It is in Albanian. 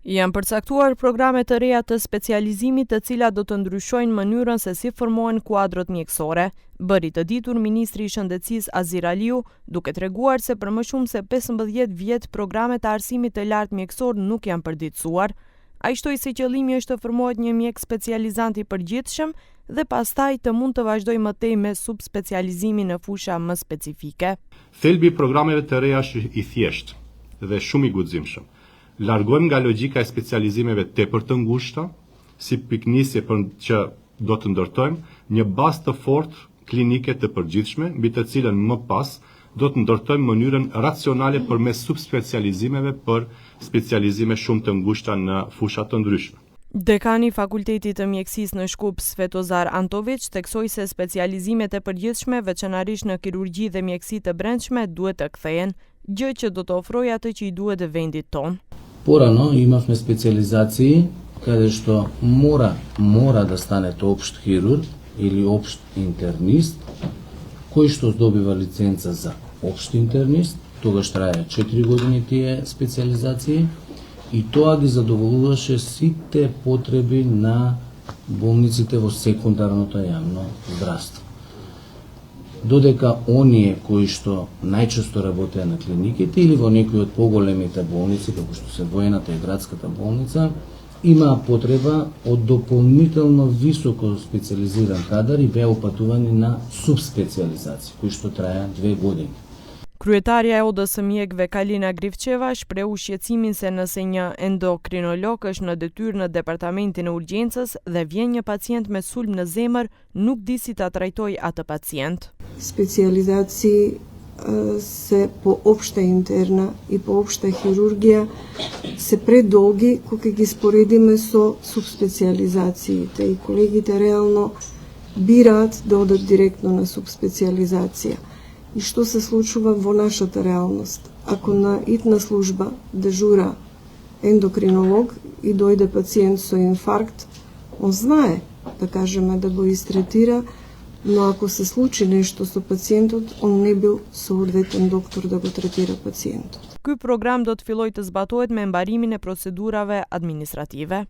Janë përcaktuar programe të reja të specializimit të cilat do të ndryshojnë mënyrën se si formohen kuadrot mjekësore, bëri të ditur Ministri i Shëndetësisë Azir Aliu, duke treguar se për më shumë se 15 vjet programet e arsimit të lartë mjekësor nuk janë përditësuar. Ai shtoi se qëllimi është të formohet një mjek specializant i përgjithshëm dhe pastaj të mund të vazhdojë më tej me subspecializimin në fusha më specifike. Thelbi i programeve të reja është i thjeshtë dhe shumë i guximshëm. Largojmë nga logjika e specializimeve tepër të ngushta, si piknisje për që do të ndërtojmë një bazë të fortë klinike të përgjithshme, mbi të cilën më pas do të ndërtojmë mënyrën racionale përmes subspecializimeve për specializime shumë të ngushta në fusha të ndryshme. Dekani i Fakultetit të Mjekësisë në Shkup, Svetozar Antović, theksoi se specializimet e përgjithshme, veçanërisht në kirurgji dhe mjekësi të brendshme, duhet të kthehen, gjë që do të ofrojë atë që i duhet vendit tonë. Порано имавме специализации каде што мора да станете општ хирург или општ интернист, кој што добива лиценца за општ интернист, тогаш трае 4 години тие специализации и тоа ги задоволуваше сите потреби на болниците во секундарното јавно здравство. Додека оние кои што најчесто работеа на клиниките или во некои од поголемите болници, како што се воената и градската болница, имаа потреба од дополнително високо специализиран кадар и беа упатувани на субспециализација, кои што траја 2 години. Kryetaria e Odës së Mjekëve Kalina Grivçeva shprehu shqetësimin se nëse një endokrinolog është në detyrë në departamentin e urgjencës dhe vjen një pacient me sulm në zemër, nuk di si ta trajtojë atë pacient. Специализации се по општа интерна и по општа хирургија се предолги кога ги споредиме со субспециализациите и колегите реално бираат да одат директно на субспециализација. И што се случува во нашата реалност? Ако на итна служба дежура ендокринолог и дојде пациент со инфаркт, он знае, да кажеме, да го истретира, но ако се случи нешто со пациентот, он не бил соодветен доктор да го третира пациентот. Ky program do të fillojë të zbatohet me mbarimin e procedurave administrative.